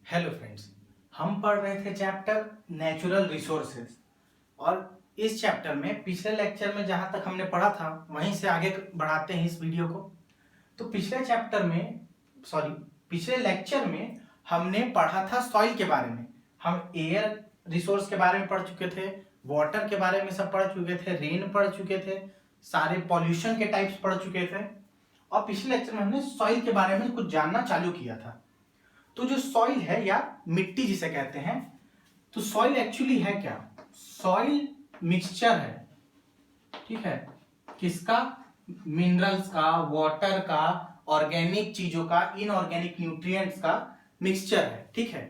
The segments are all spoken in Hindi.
हेलो फ्रेंड्स, हम पढ़ रहे थे चैप्टर नेचुरल रिसोर्सेज। और इस चैप्टर में पिछले लेक्चर में जहां तक हमने पढ़ा था वहीं से आगे बढ़ाते हैं इस वीडियो को। तो पिछले लेक्चर में हमने पढ़ा था सॉइल के बारे में। हम एयर रिसोर्स के बारे में पढ़ चुके थे, वाटर के बारे में सब पढ़ चुके थे, रेन पढ़ चुके थे, सारे पॉल्यूशन के टाइप्स पढ़ चुके थे। और पिछले लेक्चर में हमने सॉइल के बारे में कुछ जानना चालू किया था। तो जो सॉइल है या मिट्टी जिसे कहते हैं, तो सॉइल एक्चुअली है क्या? सॉइल मिक्सचर है, ठीक है, किसका? मिनरल्स का, वाटर का, ऑर्गेनिक चीजों का, इनऑर्गेनिक न्यूट्रिएंट्स का मिक्सचर है, ठीक है।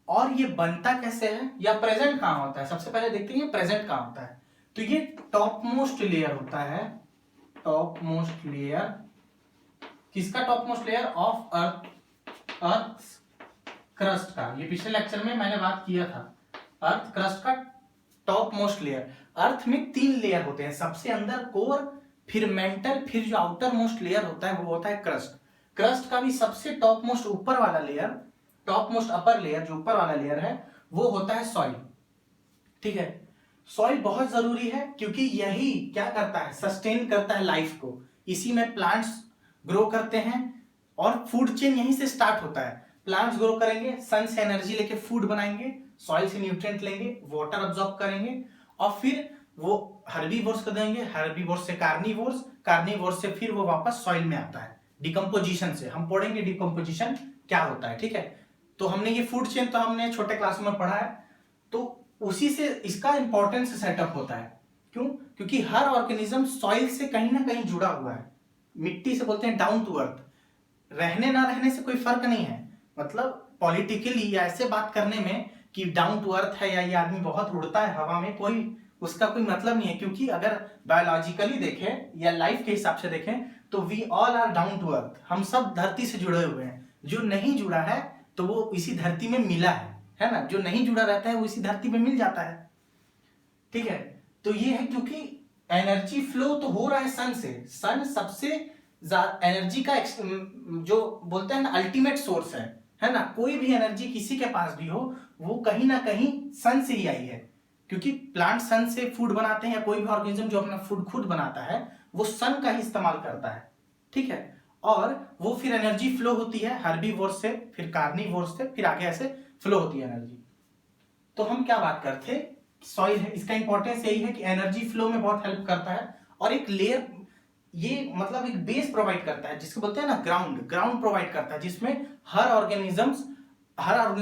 और ये बनता कैसे है या प्रेजेंट कहां होता है? सबसे पहले देखते हैं प्रेजेंट कहां होता है। तो ये टॉप मोस्ट लेयर होता है। टॉप मोस्ट लेयर किसका? Top most layer of earth crust का। ये पिछले लेक्चर में मैंने बात किया था, अर्थ क्रस्ट का टॉप मोस्ट लेयर। अर्थ में 3 लेयर होते हैं, सबसे अंदर कोर, फिर मेंटल, फिर जो आउटर मोस्ट लेयर होता है वो होता है क्रस्ट। क्रस्ट का भी सबसे टॉप मोस्ट ऊपर वाला layer, top most upper layer जो ऊपर वाला लेयर है वो होता है सॉइल, ठीक है। सॉइल बहुत जरूरी है क्योंकि यही क्या करता है? सस्टेन करता है लाइफ को। इसी में प्लांट्स ग्रो करते हैं और फूड चेन यहीं से स्टार्ट होता है। प्लांट्स ग्रो करेंगे, सन से एनर्जी लेके फूड बनाएंगे, सॉइल से न्यूट्रिएंट लेंगे, वाटर अब्सॉर्ब करेंगे और फिर वो हर्बीवोर्स को देंगे, हर्बीवोर्स से कार्निवोर्स, कार्निवोर्स से फिर वो वापस सॉइल में आता है डिकम्पोजिशन से। हम पढ़ेंगे डिकम्पोजिशन क्या होता है, ठीक है। तो हमने ये फूड चेन तो हमने छोटे क्लास में पढ़ा है, तो उसी से इसका इंपॉर्टेंस सेटअप होता है। क्यों? क्योंकि हर ऑर्गेनिज्म सॉइल से कहीं ना कहीं जुड़ा हुआ है। मिट्टी से बोलते हैं डाउन टू अर्थ। रहने ना रहने से कोई फर्क नहीं है, मतलब पॉलिटिकली या ऐसे बात करने में कि डाउन टू अर्थ है या ये आदमी बहुत उड़ता है हवा में, कोई उसका कोई मतलब नहीं है। क्योंकि अगर बायोलॉजिकली देखें या लाइफ के हिसाब से देखें तो we all are down to earth. हम सब धरती से जुड़े हुए हैं। जो नहीं जुड़ा है तो वो इसी धरती में मिला है ना। जो नहीं जुड़ा रहता है वो इसी धरती में मिल जाता है, ठीक है। तो ये है क्योंकि एनर्जी फ्लो तो हो रहा है सन से। सन सबसे एनर्जी का जो बोलते हैं ना अल्टीमेट सोर्स है ना। कोई भी एनर्जी किसी के पास भी हो वो कहीं ना कहीं सन से ही आई है। क्योंकि प्लांट सन से फूड बनाते हैं या कोई भी ऑर्गेनिज्म जो अपना फूड खुद बनाता है वो सन का ही इस्तेमाल करता है, ठीक है। और वो फिर एनर्जी फ्लो होती है हर्बीवोर्स से, फिर कार्निवोर्स से, फिर आगे ऐसे फ्लो होती है एनर्जी। तो हम क्या बात करते? सॉइल है, इसका इंपॉर्टेंस यही है कि एनर्जी फ्लो में बहुत हेल्प करता है। और एक लेयर, ये मतलब एक बेस प्रोवाइड करता है जिसको बोलते हैं ना ग्राउंड प्रोवाइड करता है, जिसमें हर ऑर्गेनिज्म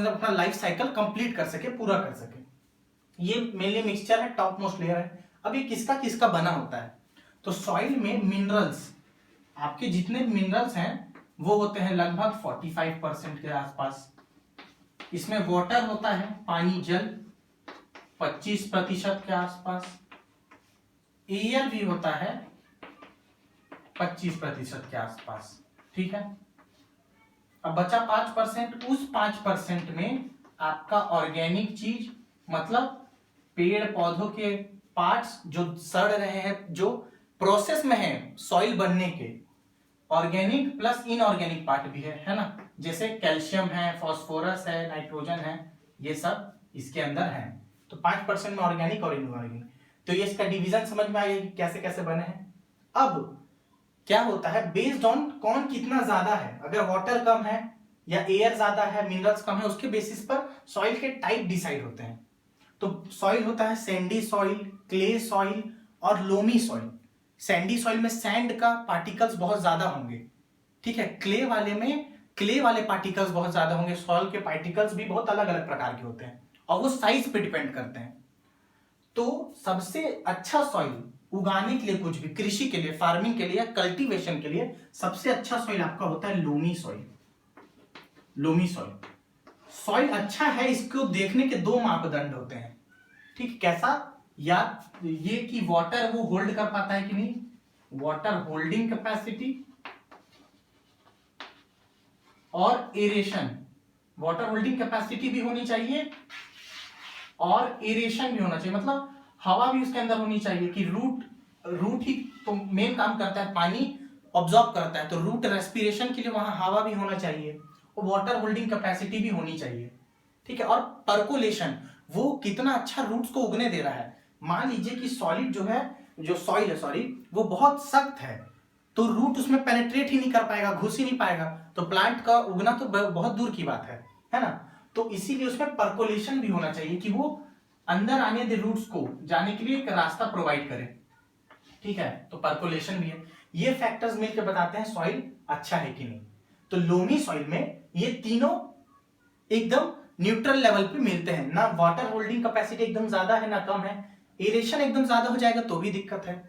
अपना लाइफ साइकिल कंप्लीट कर सके, पूरा कर सके। ये मेनली मिक्सचर है, टॉप मोस्ट लेयर है। अब ये किसका किसका बना होता है? तो सॉइल में मिनरल्स, आपके जितने मिनरल्स हैं वो होते हैं लगभग 45% के आसपास। इसमें वाटर होता है, पानी जल 25% के आसपास। एयर भी होता है 25% के आसपास, ठीक है। अब बचा 5%। उस 5% में आपका ऑर्गेनिक चीज, मतलब पेड़ पौधों के पार्ट्स जो सड़ रहे हैं, जो प्रोसेस में है सॉइल बनने के। ऑर्गेनिक प्लस इनऑर्गेनिक पार्ट भी है ना। जैसे कैल्शियम है, फास्फोरस है, नाइट्रोजन है, ये सब इसके अंदर है। तो 5% में ऑर्गेनिक और इनऑर्गेनिक। तो ये इसका डिवीजन समझ में आएगा कैसे कैसे बने हैं। अब क्या होता है, बेस्ड ऑन कौन कितना ज्यादा है, अगर वाटर कम है या एयर ज्यादा है, मिनरल्स कम है, उसके बेसिस पर सॉइल के टाइप डिसाइड होते हैं। तो सॉइल होता है सैंडी सॉइल, क्ले सॉइल और लोमी सॉइल। सैंडी सॉइल में सैंड का पार्टिकल्स बहुत ज्यादा होंगे, ठीक है। क्ले वाले में क्ले वाले पार्टिकल्स बहुत ज्यादा होंगे। सॉइल के पार्टिकल्स भी बहुत अलग अलग प्रकार के होते हैं और वो साइज पे डिपेंड करते हैं। तो सबसे अच्छा सॉइल उगाने के लिए, कुछ भी कृषि के लिए, फार्मिंग के लिए या कल्टीवेशन के लिए सबसे अच्छा सॉइल आपका होता है loamy soil. Loamy soil soil अच्छा है, इसको देखने के 2 मापदंड होते हैं, ठीक। कैसा? या ये कि वाटर वो होल्ड कर पाता है कि नहीं, वाटर होल्डिंग कैपेसिटी, और एरेशन। वाटर होल्डिंग कैपेसिटी भी होनी चाहिए और एरेशन भी होना चाहिए, मतलब हवा भी उसके अंदर होनी चाहिए कि रूट ही तो मेन काम करता है, पानी ऑब्जॉर्ब करता है, तो रूट रेस्पिरेशन के लिए वहां हवा भी होना चाहिए। और वाटर होल्डिंग कैपेसिटी भी होनी चाहिए, ठीक है। और पर्कोलेशन, वो कितना अच्छा रूट्स को उगने दे रहा है। मान लीजिए कि सॉलिड जो है, जो सॉइल है सॉरी, वो बहुत सख्त है, तो रूट उसमें पेनिट्रेट ही नहीं कर पाएगा, घुस ही नहीं पाएगा, तो प्लांट का उगना तो बहुत दूर की बात है ना। तो इसीलिए उसमें पर्कोलेशन भी होना चाहिए कि वो अंदर आने दे, रूट्स को जाने के लिए एक रास्ता प्रोवाइड करे, ठीक है। तो पर्कोलेशन भी है। ये फैक्टर्स मिलकर बताते हैं सॉइल अच्छा है कि नहीं। तो लोमी सॉइल में ये तीनों एकदम न्यूट्रल लेवल पे मिलते हैं, ना वाटर होल्डिंग कैपेसिटी एकदम ज्यादा है ना कम है, एरेशन एकदम ज्यादा हो जाएगा तो भी दिक्कत है,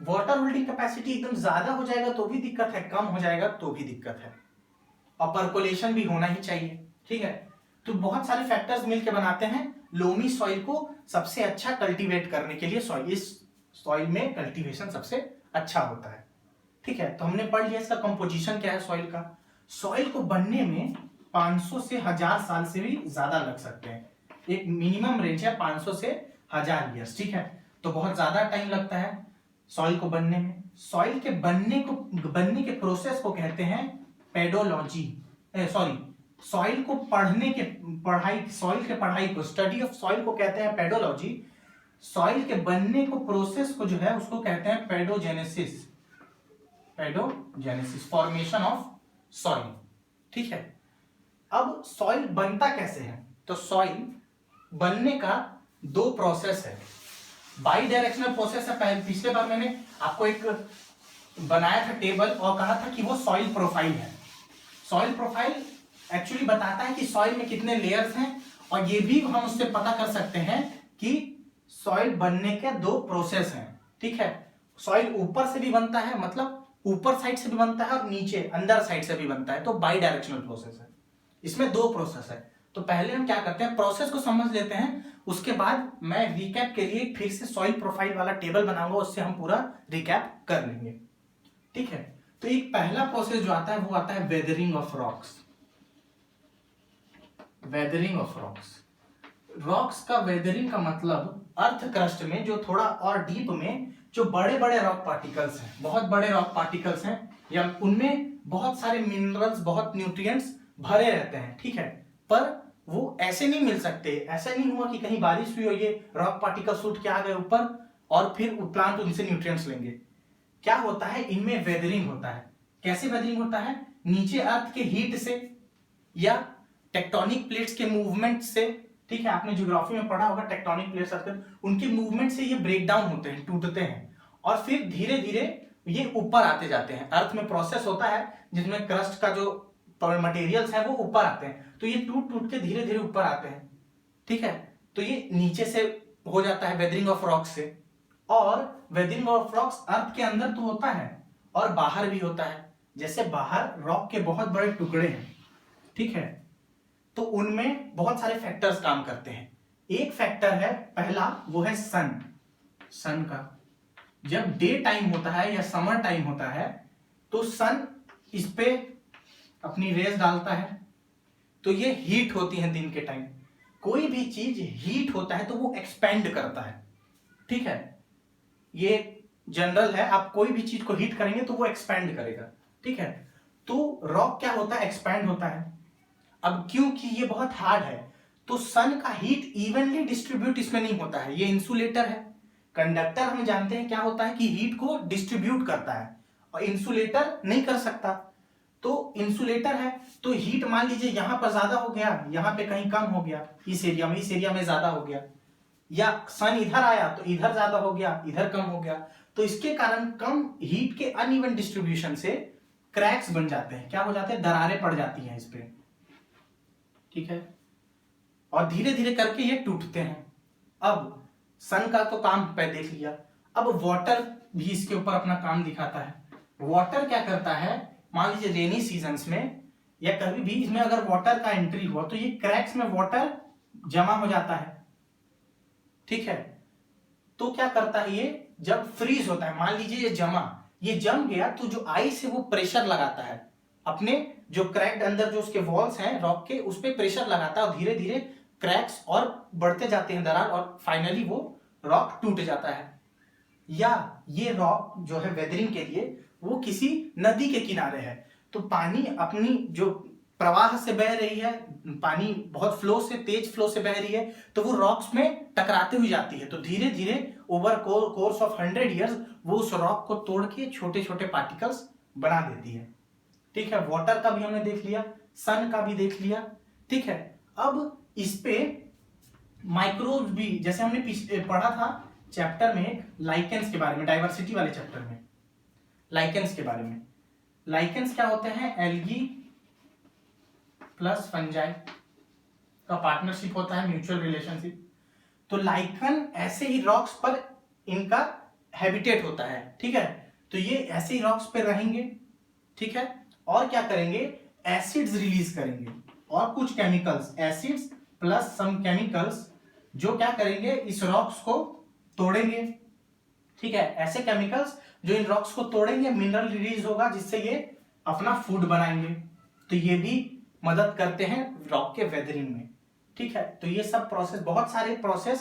वाटर होल्डिंग कैपेसिटी एकदम ज्यादा हो जाएगा तो भी दिक्कत है, कम हो जाएगा तो भी दिक्कत है, और पर्कोलेशन भी होना ही चाहिए, ठीक है। तो बहुत सारे फैक्टर्स मिलकर बनाते हैं लोमी सॉइल को सबसे अच्छा कल्टीवेट करने के लिए। सॉइल, इस सॉइल में कल्टीवेशन सबसे अच्छा होता है, ठीक है। तो हमने पढ़ लिया इसका कंपोजिशन क्या है सॉइल का। सॉइल को बनने में 500 से 1000 साल से भी ज्यादा लग सकते हैं, एक मिनिमम रेंज है 500 से 1000 ईयर्स, ठीक है। तो बहुत ज्यादा टाइम लगता है सॉइल को बनने में। सॉइल के बनने के प्रोसेस को कहते हैं पेडोलॉजी, सॉरी, सॉइल को सॉइल के पढ़ाई को, स्टडी ऑफ सॉइल को कहते हैं पेडोलॉजी। सॉइल के बनने को, प्रोसेस को जो है उसको कहते हैं पेडोजेनेसिस, फॉर्मेशन ऑफ सॉइल, ठीक है। अब सॉइल बनता कैसे है, तो सॉइल बनने का दो प्रोसेस है, बाई डायरेक्शनल प्रोसेस है। पिछले बार मैंने आपको एक बनाया था टेबल और कहा था कि वो सॉइल प्रोफाइल है। सॉइल प्रोफाइल एक्चुअली बताता है कि सॉइल में कितने लेयर्स हैं, और ये भी हम उससे पता कर सकते हैं कि सॉइल बनने के दो प्रोसेस हैं, ठीक है। सॉइल ऊपर से भी बनता है, मतलब ऊपर साइड से भी बनता है, और नीचे अंदर साइड से भी बनता है, तो बाई डायरेक्शनल प्रोसेस है। इसमें दो प्रोसेस है। तो पहले हम क्या करते हैं, प्रोसेस को समझ लेते हैं, उसके बाद मैं रिकैप के लिए फिर से सॉइल प्रोफाइल वाला टेबल बनाऊंगा, उससे हम पूरा रिकैप कर लेंगे, ठीक है। तो एक पहला प्रोसेस जो आता है वो आता है weathering of rocks. Weathering of rocks का वेदरिंग का मतलब अर्थ क्रस्ट में जो थोड़ा और डीप में जो बड़े बड़े रॉक पार्टिकल्स हैं, बहुत बड़े रॉक पार्टिकल्स हैं, या उनमें बहुत सारे मिनरल्स, बहुत न्यूट्रिएंट्स भरे रहते हैं, ठीक है। पर वो ऐसे नहीं मिल सकते, ऐसा नहीं हुआ कि कहीं बारिश हुई और ये रॉक पार्टिकल्स उठ के आ गए ऊपर और फिर प्लांट उनसे न्यूट्रिएंट्स लेंगे। क्या होता है, इनमें वेदरिंग होता है। कैसे वेदरिंग होता है, नीचे अर्थ के हीट से या टेक्टोनिक प्लेट्स के मूवमेंट से, ठीक है। आपने ज्योग्राफी में पढ़ा होगा टेक्टोनिक प्लेट्स, उनके मूवमेंट से ये ब्रेक डाउन होते हैं, टूटते हैं, और फिर धीरे धीरे ये ऊपर आते जाते हैं। अर्थ में प्रोसेस होता है जिसमें क्रस्ट का जो मटेरियल्स है वो ऊपर आते हैं, तो ये टूट टूट के धीरे धीरे ऊपर आते हैं, ठीक है। तो ये नीचे से हो जाता है वेदरिंग ऑफ रॉक्स से। और वेदरिंग ऑफ रॉक्स अर्थ के अंदर तो होता है और बाहर भी होता है। जैसे बाहर रॉक के बहुत बड़े टुकड़े हैं, ठीक है, तो उनमें बहुत सारे फैक्टर्स काम करते हैं। एक फैक्टर है पहला, वो है सन का। जब डे टाइम होता है या समर टाइम होता है तो सन इस पे अपनी रेस डालता है, तो ये हीट होती है दिन के टाइम। कोई भी चीज हीट होता है तो वो एक्सपेंड करता है, ठीक है। ये जनरल है, आप कोई भी चीज को हीट करेंगे तो वो एक्सपेंड करेगा, ठीक है। तो रॉक क्या होता है, एक्सपेंड होता है। अब क्योंकि ये बहुत हार्ड है तो सन का हीट इवनली डिस्ट्रीब्यूट इसमें नहीं होता है। ये इंसुलेटर है। कंडक्टर हम जानते हैं क्या होता है कि हीट को डिस्ट्रीब्यूट करता है, और इंसुलेटर नहीं कर सकता। तो इंसुलेटर है तो हीट मान लीजिए यहां पर ज्यादा हो गया, यहां पे कहीं कम हो गया, इस एरिया में ज्यादा हो गया, या सन इधर आया तो इधर ज्यादा हो गया, इधर कम हो गया। तो इसके कारण कम हीट के अनइवन डिस्ट्रीब्यूशन से क्रैक्स बन जाते हैं। क्या हो जाते हैं, दरारें पड़ जाती हैं इस पे, ठीक है, और धीरे धीरे करके ये टूटते हैं। अब सन का तो काम पे देख लिया, अब वाटर भी इसके ऊपर अपना काम दिखाता है। वाटर क्या करता है, मान लीजिए रेनी सीजन्स में या कभी भी इसमें अगर वाटर का एंट्री हुआ तो ये क्रैक्स में वाटर जमा हो जाता है, ठीक है। तो क्या करता है ये, जब फ्रीज होता है, मान लीजिए ये जम गया तो जो आइस है वो प्रेशर लगाता है अपने जो क्रैक्ड अंदर जो उसके वॉल्स हैं रॉक के, उस पे प्रेशर लगाता है और धीरे धीरे क्रैक्स और बढ़ते जाते हैं दरार, और फाइनली वो रॉक टूट जाता है। या ये रॉक जो है वेदरिंग के लिए वो किसी नदी के किनारे है, तो पानी अपनी जो प्रवाह से बह रही है, पानी बहुत फ्लो से, तेज फ्लो से बह रही है, तो वो रॉक्स में टकराते हुए जाती है, तो धीरे धीरे ओवर कोर्स ऑफ 100 ईयर्स वो उस रॉक को तोड़ के छोटे छोटे पार्टिकल्स बना देती है। ठीक है, वाटर का भी हमने देख लिया, सन का भी देख लिया। ठीक है, अब इस पे माइक्रोब्स भी, जैसे हमने पढ़ा था चैप्टर में लाइकेंस के बारे में, डाइवर्सिटी वाले चैप्टर में लाइकेंस के बारे में। लाइकेंस क्या होते हैं? एल्गी प्लस फंजाई का पार्टनरशिप होता है, म्यूचुअल रिलेशनशिप। तो लाइकन ऐसे ही रॉक्स पर इनका हैबिटेट होता है। ठीक है, तो ये ऐसे ही रॉक्स पे रहेंगे। ठीक है, और क्या करेंगे? एसिड्स रिलीज करेंगे और कुछ chemicals, acids plus some chemicals, जो क्या करेंगे? इस रॉक्स को तोड़ेंगे। ठीक है, ऐसे केमिकल्स जो इन रॉक्स को तोड़ेंगे, मिनरल रिलीज होगा जिससे ये अपना फूड बनाएंगे। तो ये भी मदद करते हैं रॉक के वेदरिंग में। ठीक है, तो ये सब प्रोसेस,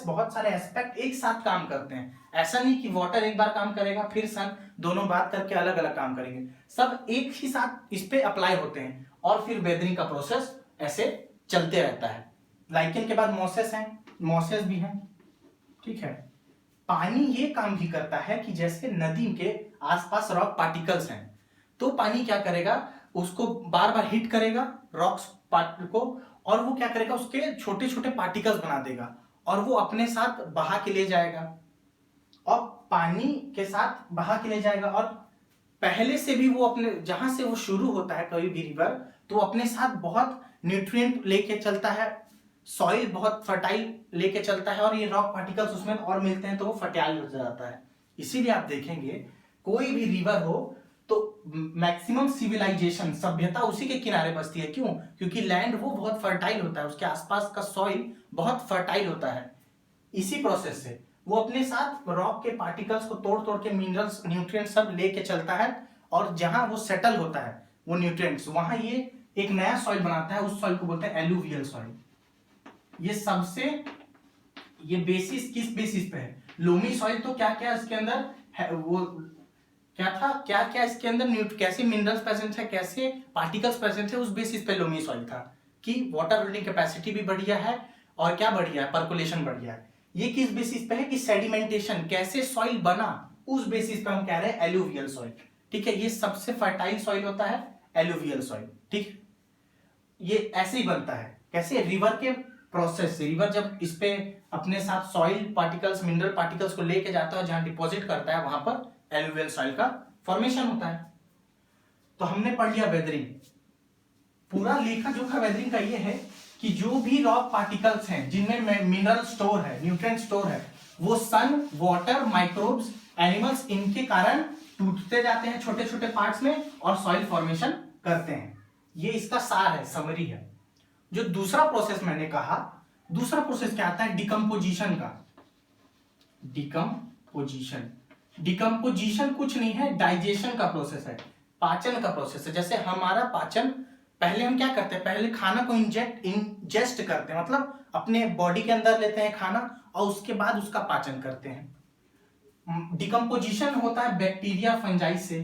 बहुत सारे एस्पेक्ट एक साथ काम करते हैं। ऐसा नहीं कि वाटर एक बार काम करेगा फिर सन, दोनों बात करके अलग अलग काम करेंगे, सब एक ही साथ इस पे अप्लाई होते हैं और फिर वेदरिंग का प्रोसेस ऐसे चलते रहता है। लाइकेन के बाद मोसेस हैं, मोसेस भी हैं। ठीक है, पानी ये काम भी करता है कि जैसे नदी के आसपास रॉक पार्टिकल्स हैं, तो पानी क्या करेगा? उसको बार बार हिट करेगा रॉक्स पार्ट को, और वो क्या करेगा? उसके छोटे छोटे पार्टिकल्स बना देगा और वो अपने साथ बहा के ले जाएगा, और पानी के साथ बहा के ले जाएगा। और पहले से भी वो अपने, जहां से वो शुरू होता है कोई भी रिवर, तो अपने साथ बहुत न्यूट्रिएंट लेके चलता है, सॉइल बहुत फर्टाइल लेके चलता है, और ये रॉक पार्टिकल्स उसमें और मिलते हैं तो वो फर्टाइल हो जाता है। इसीलिए आप देखेंगे कोई भी रिवर हो तो मैक्सिमम सिविलाइजेशन, सभ्यता उसी के किनारे बसती है। क्यों? क्योंकि लैंड वो बहुत फर्टाइल होता है, उसके आसपास का सॉइल बहुत फर्टाइल होता है। इसी प्रोसेस से वो अपने साथ रॉक के पार्टिकल्स को तोड़ तोड़ के मिनरल्स, न्यूट्रिएंट्स सब लेके चलता है, और जहां वो सेटल होता है वो न्यूट्रिएंट्स, वहां ये एक नया सॉइल बनाता है। उस सॉइल को बोलते हैं एलुवियल सॉइल। ये सबसे, ये बेसिस किस बेसिस पे है? Loamy soil. तो क्या क्या इसके अंदर है, वो क्या था, क्या क्या इसके अंदर कैसे मिनरल्स प्रेजेंट है, कैसे पार्टिकल्स प्रेजेंट है, उस बेसिस पे लोमी सॉइल था कि वाटर होल्डिंग कैपेसिटी भी बढ़िया है और क्या बढ़िया है, पर्कुलेशन बढ़िया है। ये किस बेसिस पे है कि सेडिमेंटेशन, कैसे सॉइल बना, उस बेसिस पे हम कह रहे हैं एलुवियल सॉइल। ठीक है, ये सबसे फर्टाइल सॉइल होता है एलुवियल सॉइल। ठीक, ये ऐसे ही बनता है। कैसे? रिवर के प्रोसेस से। रिवर जब इस पे अपने साथ सॉइल पार्टिकल्स, मिनरल पार्टिकल्स को लेके जाता है, जहां डिपॉजिट करता है, वहां पर एलुवियल सॉइल का फॉर्मेशन होता है। तो हमने पढ़ लिया वेदरिंग। पूरा लेखा जोखा वेदरिंग का ये है कि जो भी रॉक पार्टिकल्स हैं जिनमें मिनरल स्टोर है, न्यूट्रिएंट स्टोर है, वो सन, वाटर, माइक्रोब्स, एनिमल्स, इनके कारण टूटते जाते हैं छोटे छोटे पार्ट्स में और सॉइल फॉर्मेशन करते हैं। ये इसका सार है, समरी है। जो दूसरा प्रोसेस मैंने कहा, दूसरा प्रोसेस क्या आता है? डिकम्पोजिशन का। डिकम्पोजिशन कुछ नहीं है, डाइजेशन का प्रोसेस है, पाचन का प्रोसेस है। जैसे हमारा पाचन, पहले हम क्या करते हैं? पहले खाना को इंजेस्ट करते हैं, मतलब अपने बॉडी के अंदर लेते हैं खाना और उसके बाद उसका पाचन करते हैं। डिकम्पोजिशन होता है बैक्टीरिया, फंजाई से।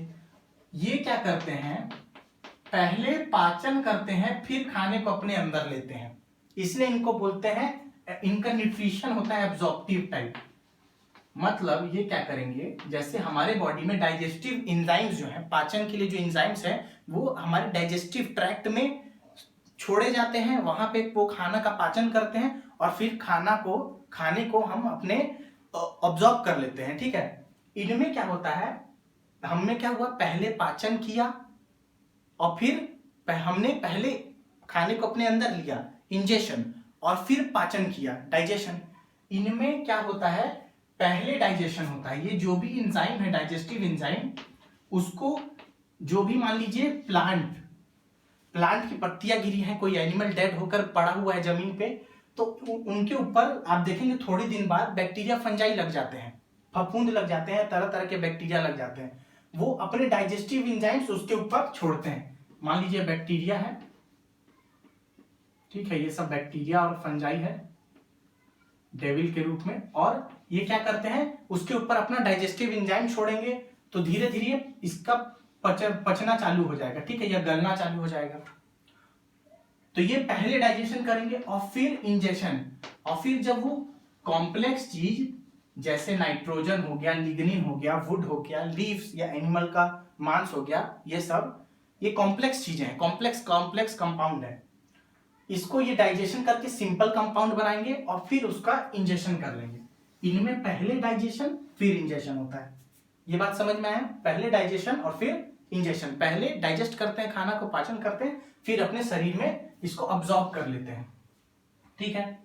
ये क्या करते हैं? पहले पाचन करते हैं, फिर खाने को अपने अंदर लेते हैं, इसलिए इनको बोलते हैं, इनका न्यूट्रिशन होता है एब्जॉर्प्टिव टाइप। मतलब ये क्या करेंगे? जैसे हमारे बॉडी में डाइजेस्टिव एंजाइम्स जो हैं, पाचन के लिए जो एंजाइम्स हैं, वो हमारे डाइजेस्टिव ट्रैक्ट में छोड़े जाते हैं, वहां पे वो खाना का पाचन करते हैं और फिर खाने को हम अपने ऑब्जॉर्ब कर लेते हैं। ठीक है, इनमें क्या होता है? हमने क्या हुआ? पहले पाचन किया और फिर हमने पहले खाने को अपने अंदर लिया, इंजेशन, और फिर पाचन किया, डाइजेशन। इनमें क्या होता है? पहले डाइजेशन होता है। ये जो भी एंजाइम है, डाइजेस्टिव एंजाइम, उसको जो भी, मान लीजिए प्लांट की पत्तियां गिरी हैं, कोई एनिमल डेड होकर पड़ा हुआ है जमीन पे, तो उनके ऊपर आप देखेंगे थोड़े दिन बाद बैक्टीरिया, फंजाई लग जाते हैं, फफूंद लग जाते हैं, तरह तरह के बैक्टीरिया लग जाते हैं। वो अपने डाइजेस्टिव एंजाइम्स उसके ऊपर छोड़ते हैं। मान लीजिए बैक्टीरिया है, ठीक है, ये सब बैक्टीरिया और फंजाई है डेविल के रूप में, और ये क्या करते हैं? उसके ऊपर अपना डाइजेस्टिव एंजाइम छोड़ेंगे, तो धीरे धीरे इसका पचना चालू हो जाएगा। ठीक है, या गलना चालू हो जाएगा। तो ये पहले डाइजेशन करेंगे और फिर इंजेक्शन, और फिर जब वो कॉम्प्लेक्स चीज जैसे नाइट्रोजन हो गया, लिग्निन हो गया, वुड हो गया, लीव्स या एनिमल का मांस हो गया, ये सब ये कॉम्प्लेक्स चीजें हैं, कॉम्प्लेक्स कंपाउंड है, इसको ये डाइजेशन करके सिंपल कंपाउंड बनाएंगे और फिर उसका इंजेक्शन कर लेंगे। इनमें पहले डाइजेशन फिर इंजेक्शन होता है। ये बात समझ में आया? पहले डाइजेशन और फिर इंजेक्शन। पहले डाइजेस्ट करते हैं, खाना को पाचन करते हैं, फिर अपने शरीर में इसको अब्सॉर्ब कर लेते हैं। ठीक है,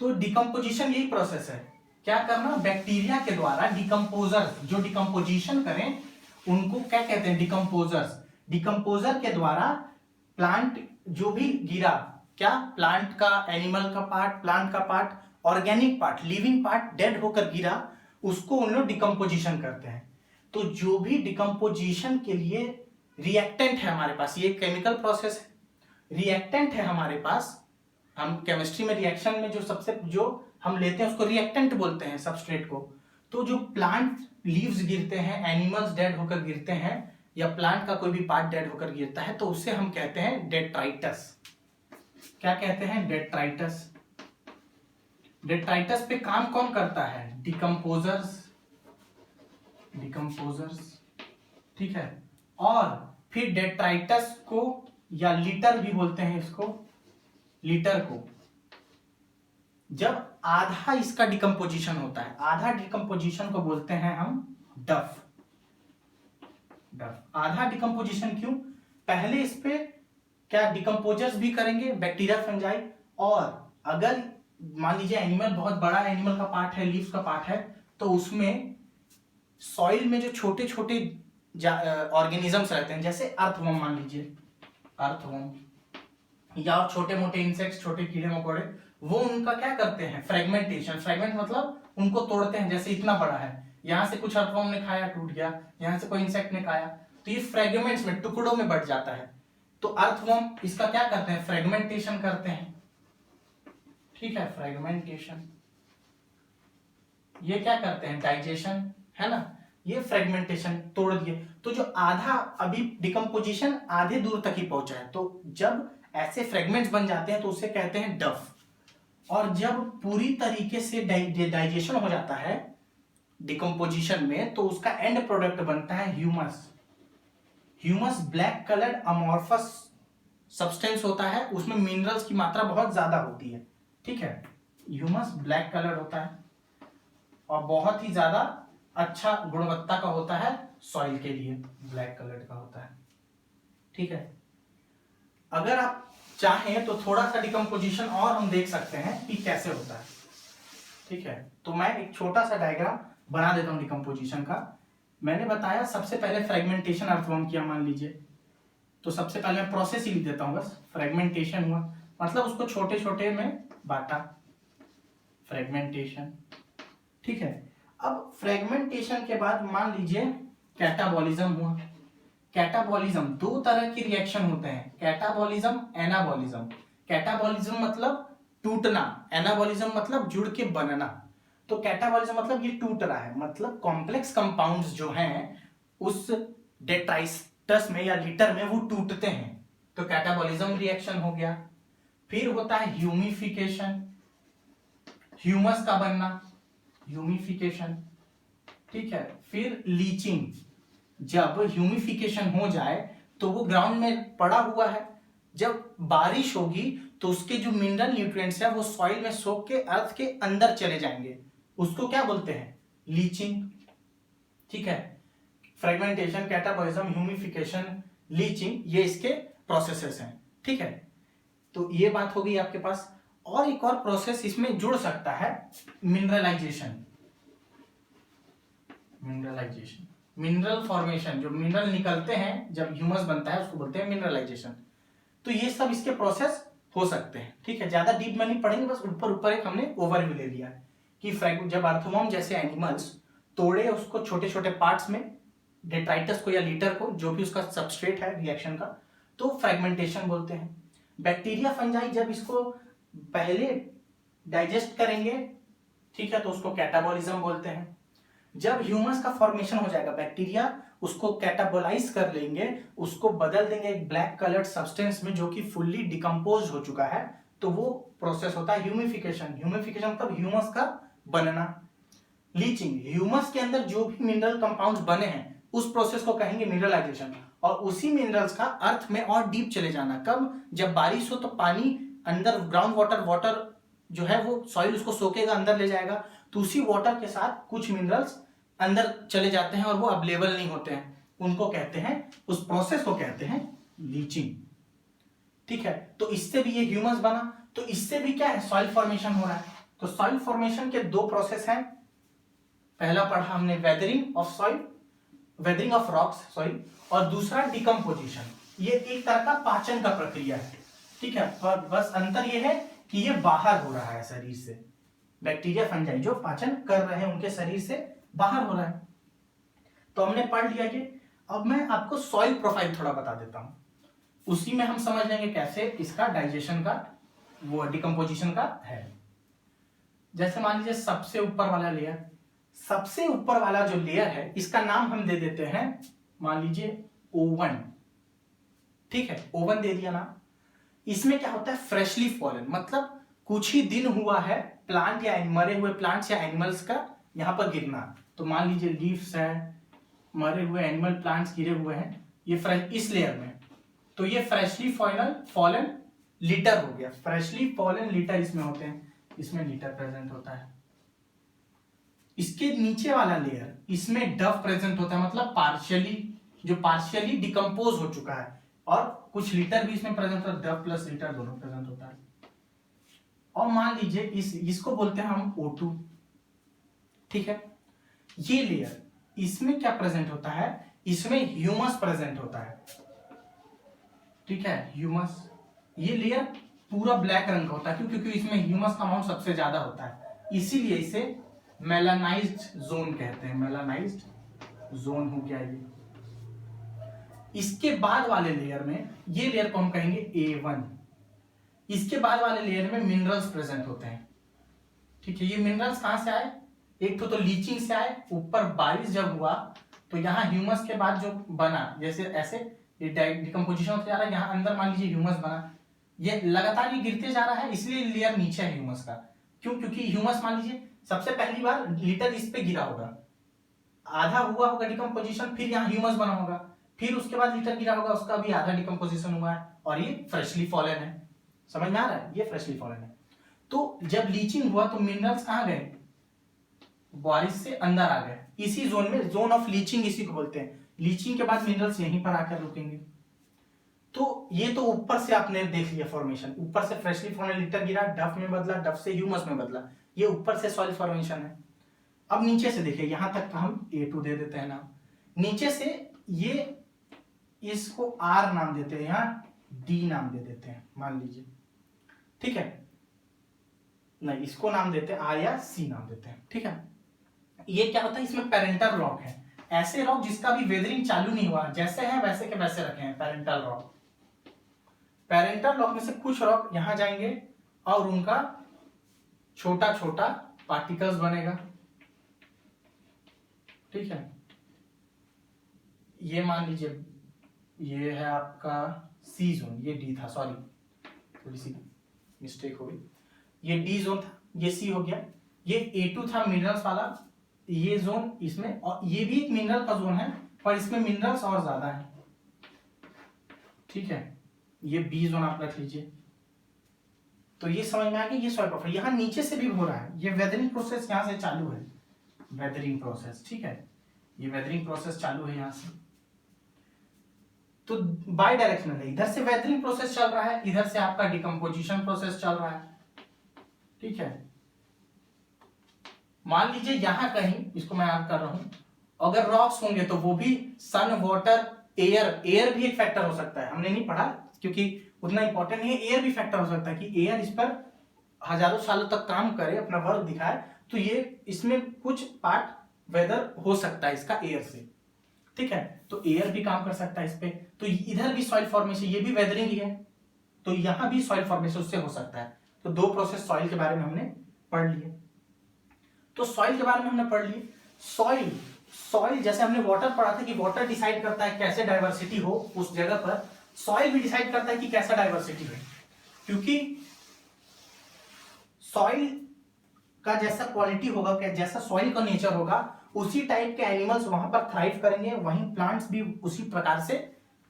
तो डिकम्पोजिशन यही प्रोसेस है। क्या करना? बैक्टीरिया के द्वारा डिकम्पोजर्स, जो डिकम्पोजिशन करें उनको क्या कहते हैं? डिकम्पोजर्स। डिकम्पोजर के द्वारा प्लांट जो भी गिरा, क्या प्लांट का, एनिमल का पार्ट, प्लांट का part, organic part, living part dead होकर गिरा, उसको उन लोग डिकम्पोजिशन करते हैं। तो जो भी डिकम्पोजिशन के लिए रिएक्टेंट है हमारे पास, ये केमिकल प्रोसेस है, रिएक्टेंट है हमारे पास। हम केमिस्ट्री में रिएक्शन में जो हम लेते हैं उसको रिएक्टेंट बोलते हैं, सबस्ट्रेट को। तो जो प्लांट लीव्स गिरते हैं, एनिमल्स डेड होकर गिरते हैं, या प्लांट का कोई भी पार्ट डेड होकर गिरता है, तो उसे हम कहते हैं डेट्राइटस। क्या कहते हैं? डेट्राइटस। डेट्राइटस पे काम कौन करता है? डिकम्पोजर्स। ठीक है, और फिर डेट्राइटस को, या लिटर भी बोलते हैं इसको, लिटर को जब आधा इसका डिकम्पोजिशन होता है, आधा डिकम्पोजिशन को बोलते हैं हम डफ। आधा डिकम्पोजिशन क्यों? पहले इस पे क्या डिकम्पोजर्स भी करेंगे, बैक्टीरिया, फंजाई, और अगर मान लीजिए एनिमल बहुत बड़ा एनिमल का पार्ट है, लीव्स का पार्ट है, तो उसमें सॉइल में जो छोटे छोटे ऑर्गेनिजम्स रहते हैं, जैसे अर्थवर्म, मान लीजिए अर्थवर्म, या छोटे मोटे इंसेक्ट्स, छोटे कीड़े मकोड़े, वो उनका क्या करते हैं? फ्रेगमेंटेशन। फ्रेगमेंट मतलब उनको तोड़ते हैं। जैसे इतना बड़ा है, यहां से कुछ अर्थवर्म ने खाया, टूट गया, यहां से कोई इंसेक्ट ने खाया, तो ये फ्रेगमेंट्स में, टुकड़ों में बट जाता है। तो अर्थवर्म इसका क्या करते हैं? फ्रेगमेंटेशन करते हैं। ठीक है, फ्रेगमेंटेशन। ये क्या करते हैं? डाइजेशन, है ना। ये फ्रेगमेंटेशन, तोड़ दिए। तो जो आधा, अभी डिकम्पोजिशन आधे दूर तक ही पहुंचा है, तो जब ऐसे फ्रेगमेंट्स बन जाते हैं तो उसे कहते हैं डफ। और जब पूरी तरीके से डाइजेशन हो जाता है डिकम्पोजिशन में, तो उसका एंड प्रोडक्ट बनता है humus. Humus black coloured amorphous substance होता है, उसमें मिनरल्स की मात्रा बहुत ज्यादा होती है। ठीक है, ह्यूमस ब्लैक कलर्ड होता है और बहुत ही ज्यादा अच्छा गुणवत्ता का होता है, सॉइल के लिए ब्लैक कलर्ड का होता है। ठीक है, अगर आप चाहें तो थोड़ा सा डिकम्पोजिशन और हम देख सकते हैं कि कैसे होता है। ठीक है, तो मैं एक छोटा सा डायग्राम बना देता हूं डिकम्पोजिशन का। मैंने बताया सबसे पहले फ्रेगमेंटेशन अर्थवर्म किया, मान लीजिए, तो सबसे पहले मैं प्रोसेस ही लिख देता हूं, बस फ्रेगमेंटेशन हुआ, मतलब उसको छोटे छोटे में बांटा, फ्रेगमेंटेशन। ठीक है, अब फ्रेगमेंटेशन के बाद मान लीजिए कैटाबॉलिज्म हुआ। कैटाबॉलिज्म, दो तरह की रिएक्शन होते हैं, कैटाबॉलिज्म, एनाबॉलिज्म। कैटाबॉलिज्म मतलब टूटना, एनाबॉलिज्म मतलब जुड़ के बनना। तो कैटाबॉलिज्म मतलब ये टूट रहा है, मतलब कॉम्प्लेक्स कंपाउंड्स जो हैं उस डेट्राइटस में या लिटर में वो टूटते हैं, तो कैटाबॉलिज्म रिएक्शन हो गया। फिर होता है ह्यूमिफिकेशन, ह्यूमस का बनना, ह्यूमिफिकेशन। ठीक है, फिर लीचिंग, जब ह्यूमिफिकेशन हो जाए तो वो ग्राउंड में पड़ा हुआ है, जब बारिश होगी तो उसके जो मिनरल न्यूट्रिएंट्स है वो सॉइल में सोख के अर्थ के अंदर चले जाएंगे, उसको क्या बोलते हैं? लीचिंग। ठीक है, फ्रेगमेंटेशन, कैटाबॉलिज्म, ह्यूमिफिकेशन, लीचिंग, ये इसके प्रोसेसेस हैं। ठीक है, तो ये बात हो गई आपके पास। और एक और प्रोसेस इसमें जुड़ सकता है, मिनरलाइजेशन। मिनरलाइजेशन, मिनरल फॉर्मेशन, जो मिनरल निकलते हैं जब ह्यूमस बनता है उसको बोलते हैं मिनरलाइजेशन। तो ये सब इसके प्रोसेस हो सकते हैं। ठीक है, ज्यादा डीप में नहीं पढ़ेंगे, बस ऊपर ऊपर एक हमने ओवरव्यू ले लिया कि जब अर्थवर्म जैसे एनिमल्स तोड़े उसको छोटे छोटे पार्ट्स में, डेट्राइटस को या लीटर को, जो भी उसका सबस्ट्रेट है रिएक्शन का, तो फ्रेगमेंटेशन बोलते हैं। बैक्टीरिया, फंजाई जब इसको पहले डाइजेस्ट करेंगे, ठीक है, तो उसको कैटाबॉलिज्म बोलते हैं। जब ह्यूमस का फॉर्मेशन हो जाएगा, बैक्टीरिया उसको कैटाबोलाइज कर लेंगे, उसको बदल देंगे एक ब्लैक कलर्ड सब्सटेंस में जो कि फुल्ली डिकम्पोज हो चुका है, तो वो प्रोसेस होता है ह्यूमिफिकेशन। ह्यूमिफिकेशन मतलब ह्यूमस का बनना। लीचिंग, ह्यूमस के अंदर जो भी मिनरल कंपाउंड्स बने हैं उस प्रोसेस को कहेंगे मिनरलाइजेशन। और उसी मिनरल्स का अर्थ में और डीप चले जाना। कब? जब बारिश हो तो पानी अंदर ग्राउंड वाटर जो है वो सॉइल उसको सोकेगा, अंदर ले जाएगा, तो उसी वाटर के साथ कुछ मिनरल्स अंदर चले जाते हैं और वो अवेलेबल नहीं होते हैं, उनको कहते हैं, उस प्रोसेस को कहते हैं लीचिंग। ठीक है, तो इससे भी ये ह्यूमस बना, तो इससे भी क्या है, सॉइल फॉर्मेशन हो रहा है। तो सॉइल फॉर्मेशन के दो प्रोसेस हैं। पहला पढ़ा हमने weathering of soil, weathering of rocks soil, और दूसरा डिकम्पोजिशन। ये एक तरह का पाचन का प्रक्रिया है। ठीक है, पर बस अंतर ये है कि ये बाहर हो रहा है शरीर से, बैक्टीरिया फंजाई जो पाचन कर रहे हैं उनके शरीर से बाहर हो रहा है। तो हमने पढ़ लिया ये। अब मैं आपको सॉइल प्रोफाइल थोड़ा बता देता हूं, उसी में हम समझ लेंगे कैसे इसका डाइजेशन का, वो डिकम्पोजिशन का है। जैसे मान लीजिए सबसे ऊपर वाला लेयर, सबसे ऊपर वाला जो लेयर है इसका नाम हम दे देते हैं, मान लीजिए ओवन। ठीक है, ओवन दे दिया नाम। इसमें क्या होता है, फ्रेशली फॉलन, मतलब कुछ ही दिन हुआ है प्लांट या मरे हुए प्लांट्स या एनिमल्स का यहां पर गिरना। तो मान लीजिए लीव्स है, मरे हुए एनिमल प्लांट्स गिरे हुए हैं ये फ्रेश इस लेयर में, तो ये फ्रेशली फॉलन लिटर हो गया। फ्रेशली फॉलन लिटर इसमें होते हैं, इसमें लिटर प्रेजेंट होता है। इसके नीचे वाला लेयर, इसमें डव प्रेजेंट होता है, मतलब पार्शियली डिकम्पोज हो चुका है, और कुछ लिटर भी इसमें प्रेजेंट होता है, डव प्लस लिटर दोनों प्रेजेंट होता है। और मान लीजिए इसको बोलते हैं हम O2। ठीक है, ये लेयर, इसमें क्या प्रेजेंट होता है, इसमें ह्यूमस प्रेजेंट होता है। ठीक है, ह्यूमस, ये लेयर पूरा ब्लैक रंग का होता है, क्योंकि इसमें ह्यूमस का अमाउंट सबसे ज्यादा होता है, इसीलिए इसे मेलानाइज्ड जोन कहते हैं। मेलानाइज्ड जोन हो गया ये। इसके बाद वाले लेयर में, ये लेयर को हम कहेंगे A1। इसके बाद वाले लेयर में मिनरल्स प्रेजेंट होते हैं। ठीक है, ये मिनरल्स कहां से आए, एक तो लीचिंग से आए, ऊपर बारिश जब हुआ तो यहाँ ह्यूमस के बाद जो बना, जैसे ऐसे ये डिकम्पोजिशन होते जा रहा है, यहाँ अंदर मान लीजिए ह्यूमस बना, ये लगातार ये गिरते जा रहा है, इसलिए लेयर नीचे है ह्यूमस का। क्यों? क्योंकि ह्यूमस मान लीजिए सबसे पहली बार लिटर इस पे गिरा होगा, आधा हुआ होगा डिकम्पोजिशन, फिर यहाँ ह्यूमस बना होगा, फिर उसके बाद लिटर गिरा होगा, उसका भी आधा डिकम्पोजिशन हुआ है, और ये फ्रेशली फॉलन है। समझ में आ रहा है, ये फ्रेशली फॉलन है। तो जब लीचिंग हुआ तो मिनरल्स कहां गए, बारिश से अंदर आ गए, इसी जोन में, जोन ऑफ लीचिंग इसी को बोलते हैं। लीचिंग के बाद मिनरल्स यहीं पर आकर रुकेंगे। तो ये तो ऊपर से आपने देख लिया फॉर्मेशन, ऊपर से फ्रेशली फॉर्मेड लिटर गिरा, डफ में बदला, डफ से ह्यूमस में बदला, ये ऊपर से सॉइल फॉर्मेशन है। अब नीचे से देखिए, यहां तक का हम A2 दे देते हैं नाम, नीचे से ये इसको R नाम देते हैं, यहां D नाम दे देते हैं मान लीजिए। ठीक है, नहीं इसको नाम देते हैं R या C नाम देते हैं। ठीक है, ये क्या होता है, इसमें पेरेंटल रॉक है, ऐसे रॉक जिसका भी वेदरिंग चालू नहीं हुआ, जैसे है वैसे के वैसे रखे हैं, पेरेंटल रॉक। पेरेंटल रॉक में से कुछ रॉक यहां जाएंगे और उनका छोटा छोटा पार्टिकल्स बनेगा। ठीक है, ये मान लीजिए ये है आपका C जोन, ये D था, सॉरी थोड़ी सी मिस्टेक हो गई, ये D जोन था, ये C हो गया, ये A2 था मिनरल्स वाला, ये जोन इसमें, और ये भी एक मिनरल का जोन है पर इसमें मिनरल्स और ज्यादा है। ठीक है, ये B जोन आप रख लीजिए। तो ये समझ में आ गया, ये सॉइल प्रोफाइल यहाँ नीचे से भी हो रहा है, ये वेदरिंग प्रोसेस यहाँ से चालू है, वेदरिंग प्रोसेस। ठीक है, ये वेदरिंग प्रोसेस चालू है यहाँ से, तो बाई डायरेक्शनल है, इधर से वेदरिंग प्रोसेस चल रहा है, इधर से आपका डिकम्पोजिशन प्रोसेस चल रहा है। ठीक है, मान लीजिए यहां कहीं, इसको मैं याद कर रहा हूं, अगर रॉक्स होंगे तो वो भी सन, वाटर, एयर भी एक फैक्टर हो सकता है, हमने नहीं पढ़ा क्योंकि उतना इंपॉर्टेंट नहीं है। एयर भी फैक्टर हो सकता है कि एयर इस पर हजारों सालों तक काम करे, अपना वर्क दिखाए, तो ये इसमें कुछ पार्ट वेदर हो सकता है इसका एयर से। ठीक है, तो एयर भी काम कर सकता है इस पे, तो इधर भी सॉइल फॉर्मेशन, ये भी वेदरिंग ही है, तो यहां भी सॉइल फॉर्मेशन उससे हो सकता है। तो दो प्रोसेस सॉइल के बारे में हमने पढ़ लिए। तो सॉइल के बारे में हमने पढ़ लिए। सॉइल सॉइल जैसे हमने वाटर पढ़ा था कि वाटर डिसाइड करता है कैसे डाइवर्सिटी हो उस जगह पर, सॉइल भी डिसाइड करता है कि कैसा डाइवर्सिटी है, क्योंकि सॉइल का जैसा क्वालिटी होगा, जैसा सॉइल का नेचर होगा, उसी टाइप के एनिमल्स वहां पर थ्राइव करेंगे, वहीं प्लांट्स भी उसी प्रकार से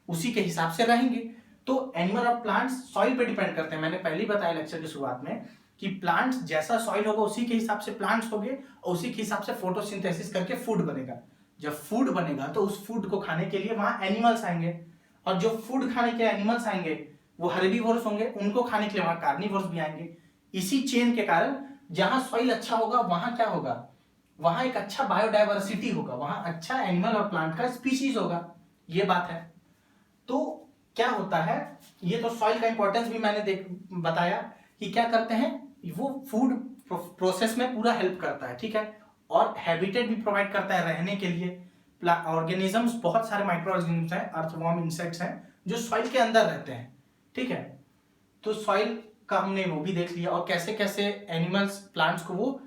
उसी के हिसाब से रहेंगे। तो एनिमल और प्लांट्स सॉइल पे डिपेंड करते हैं। मैंने पहले ही बताया लेक्चर की शुरुआत में कि प्लांट्स जैसा सॉइल होगा उसी के हिसाब से प्लांट्स होंगे और उसी के हिसाब से फोटोसिंथेसिस करके फूड बनेगा। जब फूड बनेगा तो उस फूड को खाने के लिए वहां एनिमल्स आएंगे, और जो फूड खाने के एनिमल्स आएंगे वो हर्बीवोर्स होंगे, उनको खाने के लिए वहां कार्निवोर्स भी आएंगे। इसी चेन के कारण जहां सॉइल अच्छा होगा वहां क्या होगा, वहां एक अच्छा बायोडाइवर्सिटी होगा, वहां अच्छा एनिमल और प्लांट का स्पीशीज होगा। ये बात है। तो क्या होता है, ये तो सॉइल का इंपॉर्टेंस भी मैंने बताया कि क्या करते हैं, वो फूड प्रोसेस में पूरा हेल्प करता है, ठीक है, और हैबिटेट भी प्रोवाइड करता है रहने के लिए। ऑर्गेनिजम्स, बहुत सारे माइक्रो ऑर्गेनिजम्स हैं, अर्थवॉर्म, इंसेक्ट्स हैं जो सॉइल के अंदर रहते हैं, ठीक है। तो सॉइल का हमने वो भी देख लिया, और कैसे कैसे एनिमल्स, प्लांट्स को वो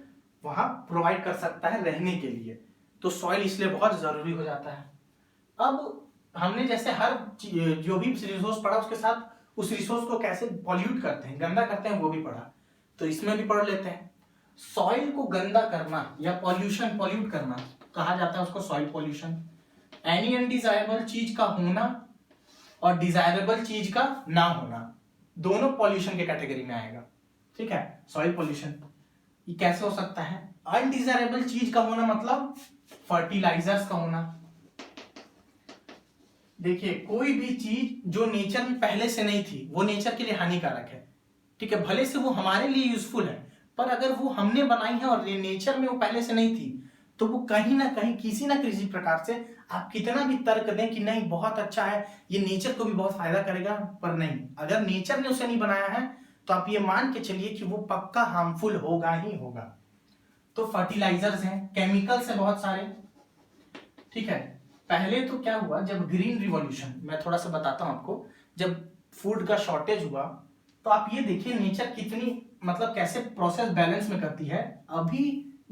वहां प्रोवाइड कर सकता है रहने के लिए। तो सॉइल इसलिए बहुत जरूरी हो जाता है। अब हमने जैसे हर जो भी रिसोर्स पढ़ा उसके साथ उस रिसोर्स को कैसे पॉल्यूट करते हैं, गंदा करते हैं, वो भी पढ़ा। तो इसमें भी पढ़ लेते हैं। सॉइल को गंदा करना या पॉल्यूशन, पॉल्यूट करना कहा जाता है उसको सॉइल पॉल्यूशन। एनी अनडिजायरेबल चीज का होना और डिजायरेबल चीज का ना होना, दोनों पॉल्यूशन के कैटेगरी में आएगा, ठीक है। सॉइल पॉल्यूशन ये कैसे हो सकता है, अनडिजायरेबल चीज का होना मतलब फर्टिलाइजर्स का होना। देखिए, कोई भी चीज जो नेचर में पहले से नहीं थी वो नेचर के लिए हानिकारक है, ठीक है। भले से वो हमारे लिए यूजफुल है, पर अगर वो हमने बनाई है और नेचर में वो पहले से नहीं थी, तो वो कहीं ना कहीं किसी ना किसी प्रकार से, आप कितना भी तर्क दें कि नहीं बहुत अच्छा है, ये नेचर को भी बहुत फायदा करेगा, पर नहीं, अगर नेचर ने उसे नहीं बनाया है तो आप ये मान के चलिए कि वो पक्का हार्मफुल होगा ही होगा। तो फर्टिलाइजर्स हैं, केमिकल्स हैं बहुत सारे, ठीक है। पहले तो क्या हुआ, जब ग्रीन रिवॉल्यूशन, मैं थोड़ा सा बताता हूं आपको, जब फूड का शॉर्टेज हुआ तो आप ये देखिए नेचर कितनी, मतलब कैसे प्रोसेस बैलेंस में करती है। अभी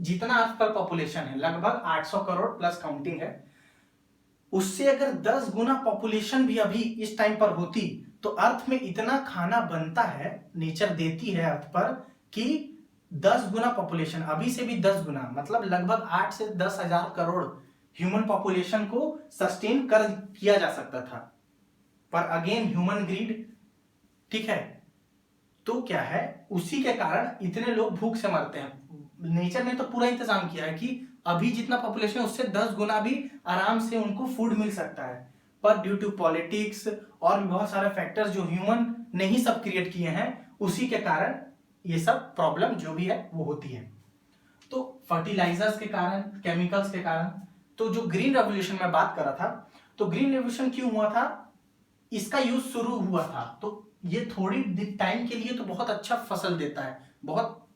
जितना अर्थ पर पॉपुलेशन है लगभग 800 करोड़ प्लस काउंटिंग है, उससे अगर 10 गुना पॉपुलेशन भी अभी इस टाइम पर होती तो अर्थ में इतना खाना बनता है, नेचर देती है अर्थ पर कि 10 गुना पॉपुलेशन, अभी से भी 10 गुना, मतलब लगभग 8 से 10 हजार करोड़ ह्यूमन पॉपुलेशन को सस्टेन कर किया जा सकता था। पर अगेन ह्यूमन ग्रीड, ठीक है। तो क्या है, उसी के कारण इतने लोग भूख से मरते हैं। नेचर ने तो पूरा इंतजाम किया है कि अभी जितना पॉपुलेशन है उससे 10 गुना भी आराम से उनको फूड मिल सकता है, पर ड्यू टू पॉलिटिक्स और भी बहुत सारे फैक्टर्स जो ह्यूमन ने ही सब क्रिएट किए हैं, उसी के कारण ये सब प्रॉब्लम जो भी है वो होती है। तो फर्टिलाइजर्स के कारण, केमिकल्स के कारण। तो जो ग्रीन रेवोल्यूशन में बात कर रहा था, तो ग्रीन रेवोल्यूशन क्यों हुआ था, इसका यूज शुरू हुआ था, तो ये थोड़ी टाइम के लिए तो बहुत अच्छा फसल देता है, बहुत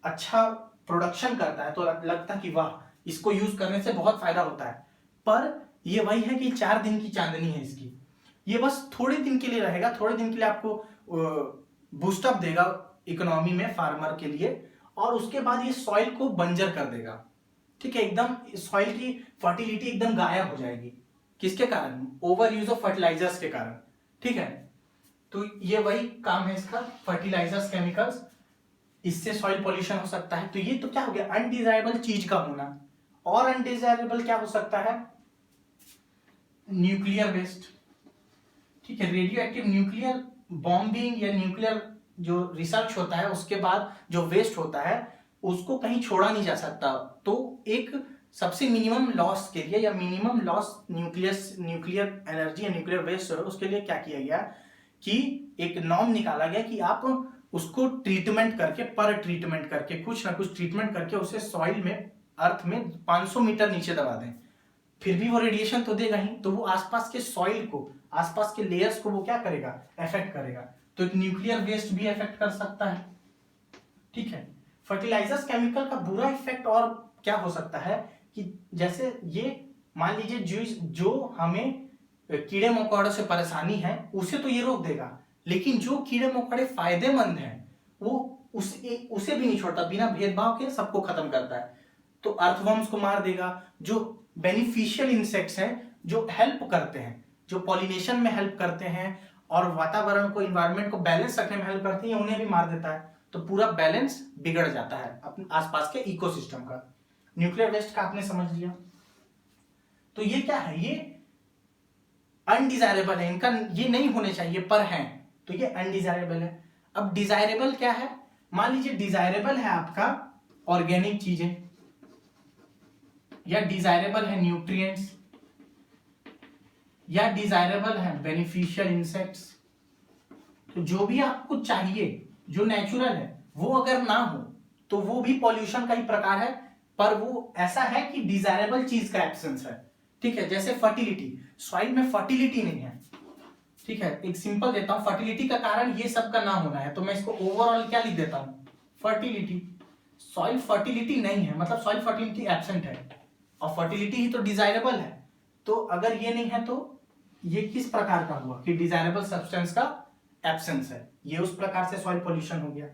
अच्छा प्रोडक्शन करता है, तो लगता है कि वाह इसको यूज करने से बहुत फायदा होता है। पर ये वही है कि 4 दिन की चांदनी है इसकी, ये बस थोड़े दिन के लिए रहेगा, थोड़े दिन के लिए आपको बूस्टअप देगा इकोनॉमी में फार्मर के लिए, और उसके बाद ये सॉइल को बंजर कर देगा, ठीक है। एकदम सॉइल की फर्टिलिटी एकदम गायब हो जाएगी, किसके कारण, ओवर यूज ऑफ फर्टिलाइजर्स के कारण, ठीक है। तो ये वही काम है इसका, फर्टिलाइजर्स, केमिकल्स, इससे सॉइल पॉल्यूशन हो सकता है। तो ये तो क्या हो गया, अनडिजायरेबल चीज का होना। और अनडिजायरेबल क्या हो सकता है, न्यूक्लियर वेस्ट, ठीक है। रेडियो एक्टिव न्यूक्लियर बॉम्बिंग या न्यूक्लियर जो रिसर्च होता है उसके बाद जो वेस्ट होता है उसको कहीं छोड़ा नहीं जा सकता। तो एक सबसे मिनिमम लॉस के लिए, या मिनिमम लॉस न्यूक्लियर एनर्जी या न्यूक्लियर वेस्ट उसके लिए क्या किया गया कि एक नॉर्म निकाला गया कि आप उसको ट्रीटमेंट करके, पर ट्रीटमेंट करके, कुछ ना कुछ ट्रीटमेंट करके उसे सॉइल में, अर्थ में 500 मीटर नीचे दबा दें, फिर भी वो रेडिएशन तो देगा ही, तो वो आसपास के सॉइल को, आसपास के लेयर्स को वो क्या करेगा, इफेक्ट करेगा। तो एक न्यूक्लियर वेस्ट भी इफेक्ट कर सकता है, ठीक है। फर्टिलाइजर्स, केमिकल का बुरा इफेक्ट और क्या हो सकता है कि जैसे ये मान लीजिए जो हमें कीड़े मकोड़ों से परेशानी है उसे तो ये रोक देगा, लेकिन जो कीड़े मकोड़े फायदेमंद हैं वो उसे भी नहीं छोड़ता, बिना भेदभाव के सबको खत्म करता है। तो अर्थवर्म्स को मार देगा। जो बेनिफिशियल इंसेक्ट्स हैं जो हेल्प करते हैं, जो पॉलिनेशन में हेल्प करते हैं और वातावरण को, इन्वायरमेंट को बैलेंस रखने में हेल्प करती है, उन्हें भी मार देता है। तो पूरा बैलेंस बिगड़ जाता है अपने आसपास के इकोसिस्टम का। न्यूक्लियर वेस्ट का आपने समझ लिया। तो ये क्या है, ये अनडिजायरेबल है, इनका ये नहीं होने चाहिए पर हैं, तो ये अनडिजायरेबल है। अब डिजायरेबल क्या है, मान लीजिए डिजायरेबल है आपका ऑर्गेनिक चीजें, या डिजायरेबल है न्यूट्रिएंट्स, या डिजायरेबल है बेनिफिशियल इंसेक्ट्स। तो जो भी आपको चाहिए, जो नेचुरल है, वो अगर ना हो तो वो भी पॉल्यूशन का ही प्रकार है, पर वो ऐसा है कि डिजायरेबल चीज का एब्सेंस है। ठीक है, जैसे फर्टिलिटी, सॉइल में फर्टिलिटी नहीं है। ठीक है, एक सिंपल देता हूं, फर्टिलिटी का कारण ये सब का ना होना है, तो मैं इसको ओवरऑल क्या लिख देता हूं, फर्टिलिटी। सॉइल फर्टिलिटी नहीं है, मतलब सॉइल फर्टिलिटी एब्सेंट है, और फर्टिलिटी ही तो डिजायरेबल है। तो अगर ये नहीं है तो ये किस प्रकार का हुआ कि डिजायरेबल सब्सटेंस का एब्सेंस है, ये उस प्रकार से सॉइल पोल्यूशन हो गया।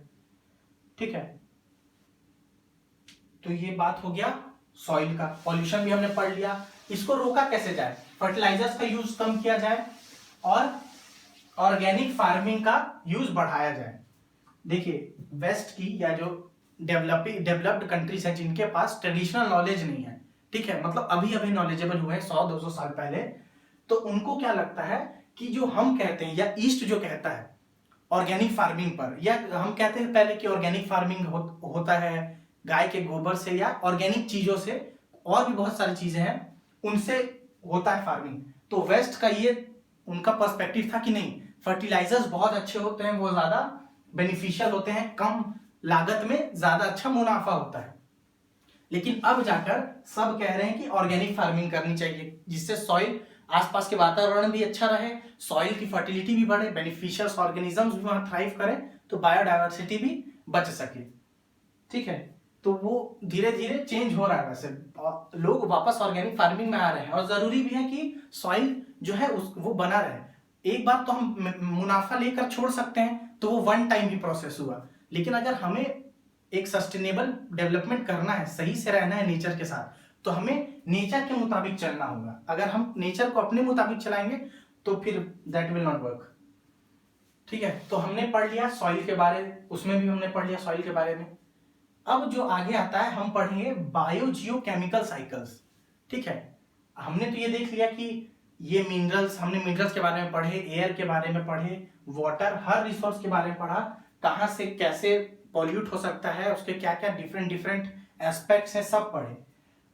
ठीक है, तो ये बात हो गया सॉइल का, पॉल्यूशन भी हमने पढ़ लिया। इसको रोका कैसे जाए, फर्टिलाइजर्स का यूज कम किया जाए और ऑर्गेनिक फार्मिंग का यूज बढ़ाया जाए। देखिए वेस्ट की या जो डेवलप्ड कंट्रीज हैं जिनके पास ट्रेडिशनल नॉलेज नहीं है, ठीक है, मतलब अभी अभी नॉलेजेबल हुए 100-200 साल पहले, तो उनको क्या लगता है कि जो हम कहते हैं या ईस्ट जो कहता है ऑर्गेनिक फार्मिंग पर, या हम कहते हैं पहले कि ऑर्गेनिक फार्मिंग होता है गाय के गोबर से या ऑर्गेनिक चीजों से, और भी बहुत सारी चीजें हैं उनसे होता है फार्मिंग। तो वेस्ट का ये उनका पर्सपेक्टिव था कि नहीं, फर्टिलाइजर्स बहुत अच्छे होते हैं, वो ज्यादा बेनिफिशियल होते हैं, कम लागत में ज्यादा अच्छा मुनाफा होता है। लेकिन अब जाकर सब कह रहे हैं कि ऑर्गेनिक फार्मिंग करनी चाहिए, जिससे सॉइल, आसपास के वातावरण भी अच्छा रहे, सॉइल की फर्टिलिटी भी बढ़े, बेनिफिशियल ऑर्गेनिजम्स भी वहां थ्राइव करें, तो बायोडायवर्सिटी भी बच सके। ठीक है, तो वो धीरे धीरे चेंज हो रहा है, वैसे लोग वापस ऑर्गेनिक फार्मिंग में आ रहे हैं, और जरूरी भी है कि सॉइल जो है वो बना रहे। एक बार तो हम मुनाफा लेकर छोड़ सकते हैं, तो वो वन टाइम ही प्रोसेस हुआ, लेकिन अगर हमें एक सस्टेनेबल डेवलपमेंट करना है, सही से रहना है नेचर के साथ, तो हमें नेचर के मुताबिक चलना होगा। अगर हम नेचर को अपने मुताबिक चलाएंगे तो फिर दैट विल नॉट वर्क। ठीक है, तो हमने पढ़ लिया सॉइल के बारे में, उसमें भी हमने पढ़ लिया सॉइल के बारे में। अब जो आगे आता है हम पढ़ेंगे बायोजियोकेमिकल साइकिल्स। ठीक है, हमने तो ये देख लिया कि ये मिनरल्स, हमने मिनरल्स के बारे में पढ़े, एयर के बारे में पढ़े, वाटर, हर रिसोर्स के बारे में पढ़ा, कहां से कैसे पॉल्यूट हो सकता है, उसके क्या क्या डिफरेंट एस्पेक्ट्स हैं, सब पढ़े।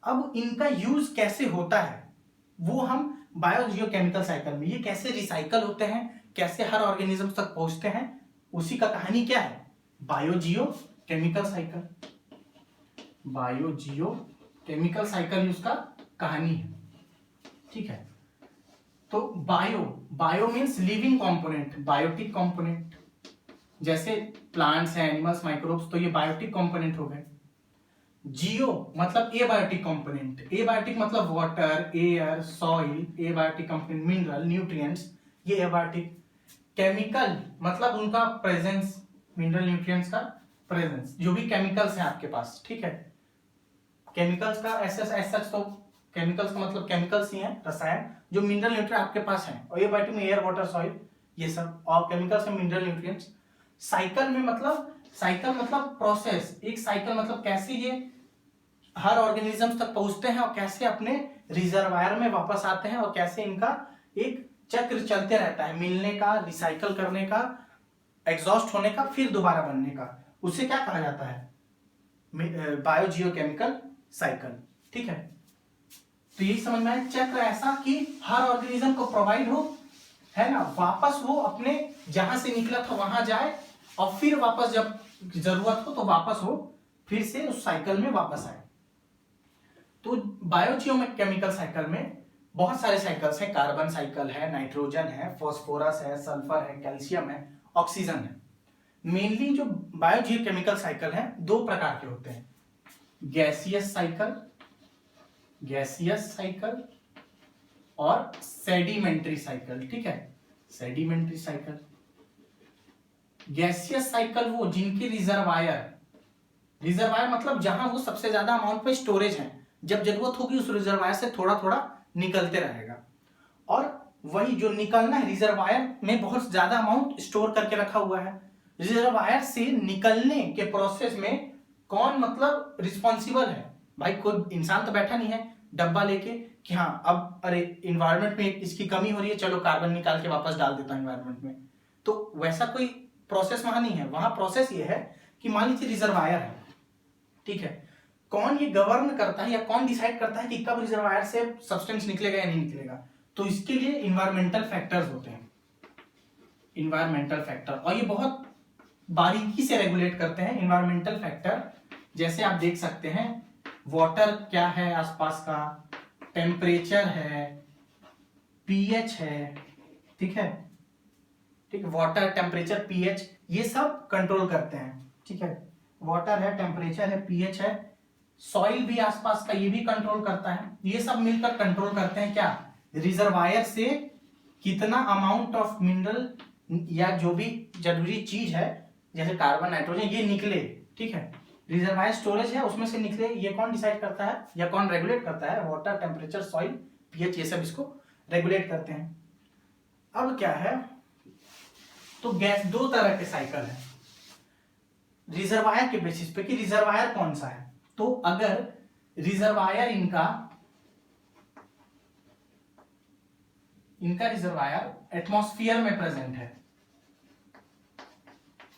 अब इनका यूज कैसे होता है वो हम बायोजियोकेमिकल साइकिल में, ये कैसे रिसाइकल होते हैं, कैसे हर ऑर्गेनिज्म तक पहुंचते हैं, उसी का कहानी क्या है, बायोजियोकेमिकल साइकिल। बायोजियोकेमिकल साइकिल उसका कहानी है। ठीक है, तो bio means living component, biotic component, जैसे प्लांट्स हैं, एनिमल्स, माइक्रोब्स, तो ये बायोटिक कंपोनेंट हो गए। जियो मतलब एबायोटिक कंपोनेंट, एबायोटिक मतलब water, air, soil, abiotic component mineral, nutrients, ये एबायोटिक। केमिकल मतलब उनका प्रेजेंस, मिनरल न्यूट्रिएंट्स का प्रेजेंस, जो भी केमिकल्स हैं आपके पास। ठीक है, केमिकल्स का ऐसा तो केमिकल्स का मतलब केमिकल्स ही हैं, रसायन, जो मिनरल न्यूट्रिएंट आपके पास हैं, और एबायोटिक में एयर, वाटर, सॉइल, ये सब, और केमिकल्स में मिनरल न्यूट्रिएंट्स। साइकिल में मतलब, साइकिल मतलब प्रोसेस, एक साइकिल मतलब कैसे ये हर ऑर्गेनिज्म तक पहुंचते हैं और कैसे अपने रिजर्वायर में वापस आते हैं, और कैसे इनका एक चक्र चलते रहता है, मिलने का, रिसाइकल करने का, एग्जॉस्ट होने का, फिर दोबारा बनने का, उसे क्या कहा जाता है, बायोजियोकेमिकल साइकिल। ठीक है, तो यही समझ में आया, चक्र ऐसा कि हर ऑर्गेनिज्म को प्रोवाइड हो, है ना, वापस वो अपने जहां से निकला था वहां जाए, और फिर वापस जब जरूरत हो तो वापस हो, फिर से उस साइकिल में वापस आए। तो बायोजियोकेमिकल साइकिल में बहुत सारे साइकिल्स हैं, कार्बन साइकिल है, नाइट्रोजन है, फास्फोरस है, सल्फर है, कैल्शियम है, ऑक्सीजन है। मेनली जो बायोजियोकेमिकल साइकिल है दो प्रकार के होते हैं, गैसियस साइकिल और सेडिमेंट्री साइकिल। ठीक है, सेडिमेंट्री साइकिल, गैसियस साइकिल वो जिनके रिजर्वायर रिजर्वायर मतलब जहां वो सबसे ज्यादा अमाउंट में स्टोरेज है, जब जरूरत होगी उस रिजर्वायर से थोड़ा थोड़ा निकलते रहेगा। और वही जो निकलना है, रिजर्वायर में बहुत ज्यादा अमाउंट स्टोर करके रखा हुआ है। रिजर्वायर से निकलने के प्रोसेस में कौन मतलब रिस्पॉन्सिबल है? भाई कोई इंसान तो बैठा नहीं है डब्बा लेके कि हाँ अब अरे इन्वायरमेंट में इसकी कमी हो रही है, चलो कार्बन निकाल के वापस डाल देता हूं इन्वायरमेंट में। तो वैसा कोई प्रोसेस वहां नहीं है। वहां प्रोसेस ये है कि मान लीजिए रिजर्वायर है, ठीक है, कौन ये गवर्न करता है या कौन डिसाइड करता है कि कब रिजर्वायर से सब्सटेंस निकलेगा या नहीं निकलेगा? तो इसके लिए इन्वायरमेंटल फैक्टर्स होते हैं, इन्वायरमेंटल फैक्टर, और ये बहुत बारीकी से रेगुलेट करते हैं इन्वायरमेंटल फैक्टर। जैसे आप देख सकते हैं वाटर क्या है आसपास का, टेम्परेचर है, पीएच है, ठीक है, ठीक है, वाटर, टेम्परेचर, पीएच, ये सब कंट्रोल करते हैं, ठीक है, वाटर है, टेम्परेचर है, पीएच है, सॉइल भी आसपास का ये भी कंट्रोल करता है। ये सब मिलकर कंट्रोल करते हैं क्या, रिजर्वायर से कितना अमाउंट ऑफ मिनरल या जो भी जरूरी चीज है जैसे कार्बन, नाइट्रोजन, ये निकले, ठीक है, रिजर्वायर स्टोरेज है उसमें से निकले, ये कौन डिसाइड करता है या कौन रेगुलेट करता है? वाटर, टेम्परेचर, सॉइल, पीएच, ये सब इसको रेगुलेट करते हैं। अब क्या है, तो गैस दो तरह के साइकिल है रिजर्वायर के बेसिस पे कि रिजर्वायर कौन सा है। तो अगर रिजर्वायर इनका रिजर्वायर एटमॉस्फेयर में प्रेजेंट है,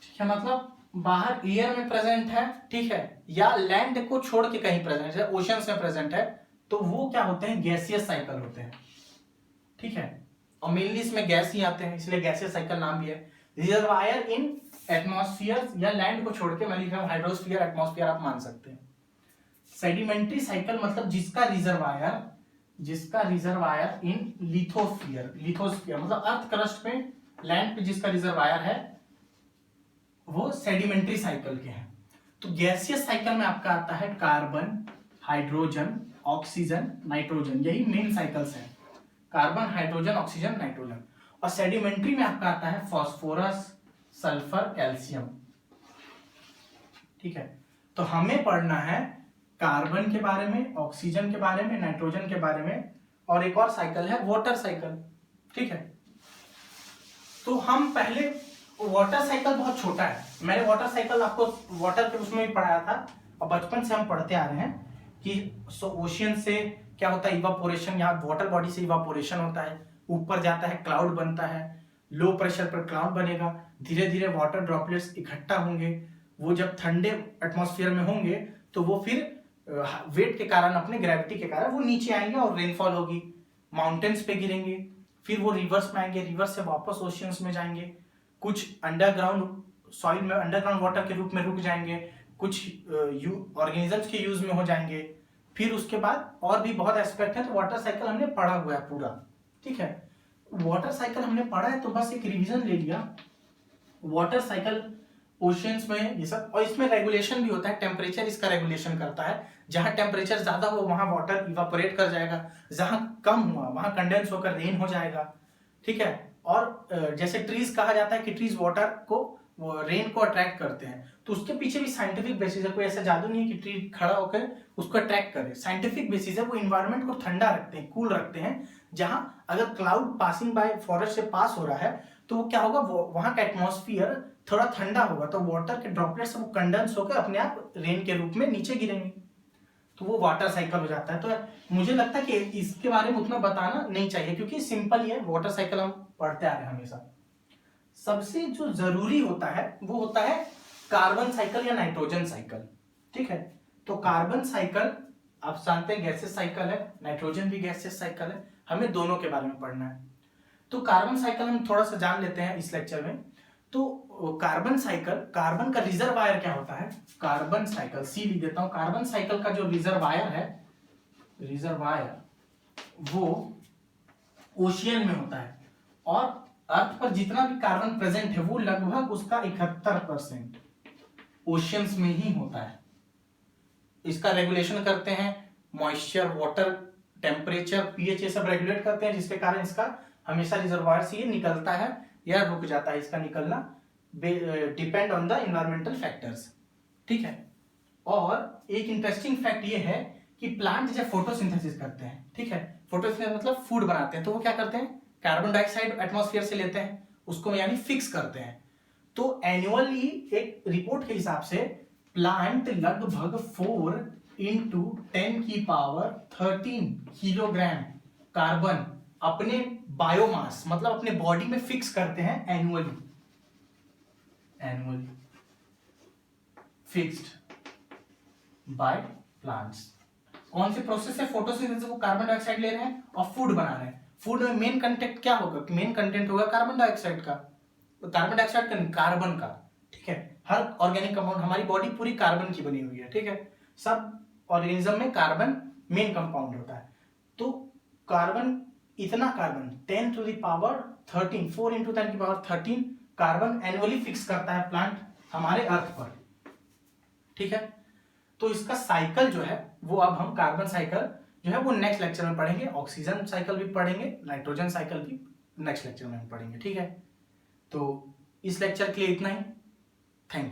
ठीक है, मतलब बाहर एयर में प्रेजेंट है, ठीक है, या लैंड को छोड़ के कहीं प्रेजेंट है, ओशंस में प्रेजेंट है, तो वो क्या होते हैं, गैसियस साइकिल होते हैं, ठीक है, और मेनली इसमें गैस ही आते हैं इसलिए गैसियस साइकिल नाम भी है। रिजर्वायर इन एटमॉस्फेयर या लैंड को छोड़ के मैं लिख रहा हूं हाइड्रोस्फीयर, एटमॉस्फेयर आप मान सकते हैं। सेडिमेंट्री साइकिल मतलब जिसका रिजर्वायर इन लिथोस्फीयर, लिथोस्फीयर मतलब अर्थ क्रस्ट में, लैंड पे जिसका रिजर्वायर है वो सेडिमेंट्री साइकिल के हैं। तो गैसियस साइकिल में आपका आता है कार्बन, हाइड्रोजन, ऑक्सीजन, नाइट्रोजन, यही मेन साइकिल्स हैं, कार्बन, हाइड्रोजन, ऑक्सीजन, नाइट्रोजन। और सेडिमेंट्री में आपका आता है फॉस्फोरस, सल्फर, कैल्शियम, ठीक है। तो हमें पढ़ना है कार्बन के बारे में, ऑक्सीजन के बारे में, नाइट्रोजन के बारे में, और एक और साइकिल है वाटर साइकिल, ठीक है। तो हम पहले, वाटर साइकिल बहुत छोटा है, मैंने वाटर साइकिल आपको वाटर के उसमें भी पढ़ाया था और बचपन से हम पढ़ते आ रहे हैं कि ओशियन से क्या होता है, इवापोरेशन, यहाँ वाटर बॉडी से इवापोरेशन होता है, ऊपर जाता है, क्लाउड बनता है, लो प्रेशर पर क्लाउड बनेगा, धीरे धीरे वाटर ड्रॉपलेट्स इकट्ठा होंगे, वो जब ठंडे एटमॉस्फेयर में होंगे तो वो फिर वेट के कारण, अपने ग्रेविटी के कारण वो नीचे आएंगे और रेनफॉल होगी, माउंटेन्स पे गिरेंगे, फिर वो रिवर्स में आएंगे, रिवर्स से वापस ओशियंस में जाएंगे, कुछ अंडरग्राउंड सॉइल में अंडरग्राउंड वाटर के रूप में रुक जाएंगे, कुछ ऑर्गेनिजम्स के यूज में हो जाएंगे, फिर उसके बाद और भी बहुत एस्पेक्ट है। तो वाटर साइकिल हमने पढ़ा हुआ है पूरा, ठीक है। वाटर साइकिल हमने पढ़ा है तो बस एक रिवीजन ले लिया। वाटर साइकिल ओशियंस में ये सब, और इसमें रेगुलेशन भी होता है, टेम्परेचर इसका रेगुलेशन करता है, जहां टेम्परेचर ज्यादा हो वहां वाटर इवापोरेट कर जाएगा, जहां कम हुआ वहां कंडेंस होकर रेन हो जाएगा, ठीक है। और जैसे ट्रीज कहा जाता है कि ट्रीज वाटर को, वो रेन को अट्रैक्ट करते हैं, तो उसके पीछे भी साइंटिफिक बेसिस है, कोई ऐसा जादू नहीं है कि ट्री खड़ा होकर उसको अट्रैक्ट करे, साइंटिफिक बेसिस है, वो इन्वायरमेंट को ठंडा रखते हैं, कूल रखते हैं, जहां अगर क्लाउड पासिंग बाय फॉरेस्ट से पास हो रहा है तो वो क्या होगा, वहां का एटमॉस्फेयर थोड़ा ठंडा होगा, तो वाटर के ड्रॉपलेट्स वो कंडेंस होकर अपने आप रेन के रूप में नीचे गिरेंगे, तो वो वाटर साइकिल हो जाता है। तो मुझे लगता है कि इसके बारे में उतना बताना नहीं चाहिए क्योंकि सिंपल ही है, वाटर साइकिल हम पढ़ते आ रहे हैं हमेशा। सबसे जो जरूरी होता है वो होता है कार्बन साइकिल या नाइट्रोजन साइकिल, ठीक है। तो कार्बन साइकिल आप जानते हैं गैसेस साइकिल है, नाइट्रोजन भी गैसेस साइकिल है, हमें दोनों के बारे में पढ़ना है। तो कार्बन साइकिल हम थोड़ा सा जान लेते हैं इस लेक्चर में। तो कार्बन साइकिल, कार्बन का रिजर्वायर क्या होता है, कार्बन साइकिल, सी लिख देता हूं, कार्बन साइकिल का जो रिजर्वायर है, रिजर्वायर वो ओशियन में होता है, और अर्थ पर जितना भी कार्बन प्रेजेंट है वो लगभग उसका 71% ओशियंस में ही होता है। इसका रेगुलेशन करते हैं मॉइस्चर, वाटर, टेम्परेचर, पीएच, ये सब रेगुलेट करते हैं, जिसके कारण इसका हमेशा रिजर्वायर से ये निकलता है या रुक जाता है, इसका निकलना depend on the environmental factors, ठीक है। और एक इंटरेस्टिंग फैक्ट ये है कि प्लांट जब फोटोसिंथेसिस करते हैं, ठीक है, फोटोसिंथेसिस मतलब फूड बनाते हैं, तो वो क्या करते हैं, कार्बन डाइऑक्साइड एटमॉस्फेयर से लेते हैं, उसको यानी फिक्स करते हैं। तो एनुअली एक रिपोर्ट के हिसाब से प्लांट लगभग 4 × 10⁻13 किलोग्राम कार्बन अपने बायोमास मतलब अपने बॉडी में फिक्स करते हैं एनुअली फिक्स्ड बाय प्लांट्स। कौन से प्रोसेस से, फोटोसिंथेसिस, वो कार्बन डाइऑक्साइड ले रहे हैं और फूड बना रहे हैं। फूड में मेन कंटेंट क्या होगा, मेन कंटेंट होगा कार्बन डाइऑक्साइड का, कार्बन डाइऑक्साइड का नहीं, कार्बन का, ठीक है। हर ऑर्गेनिक कंपाउंड, हमारी बॉडी पूरी कार्बन की बनी हुई है, ठीक है, सब ऑर्गेनिज्म में कार्बन मेन कंपाउंड होता है। तो कार्बन, इतना कार्बन 10⁻13 4 × 10⁻13 कार्बन एनुअली फिक्स करता है प्लांट हमारे अर्थ पर, ठीक है। तो इसका साइकिल जो है वो अब हम कार्बन साइकिल जो है वो नेक्स्ट लेक्चर में पढ़ेंगे, ऑक्सीजन साइकिल भी पढ़ेंगे, नाइट्रोजन साइकिल भी नेक्स्ट लेक्चर में हम पढ़ेंगे, ठीक है। तो इस लेक्चर के लिए इतना ही, थैंक यू।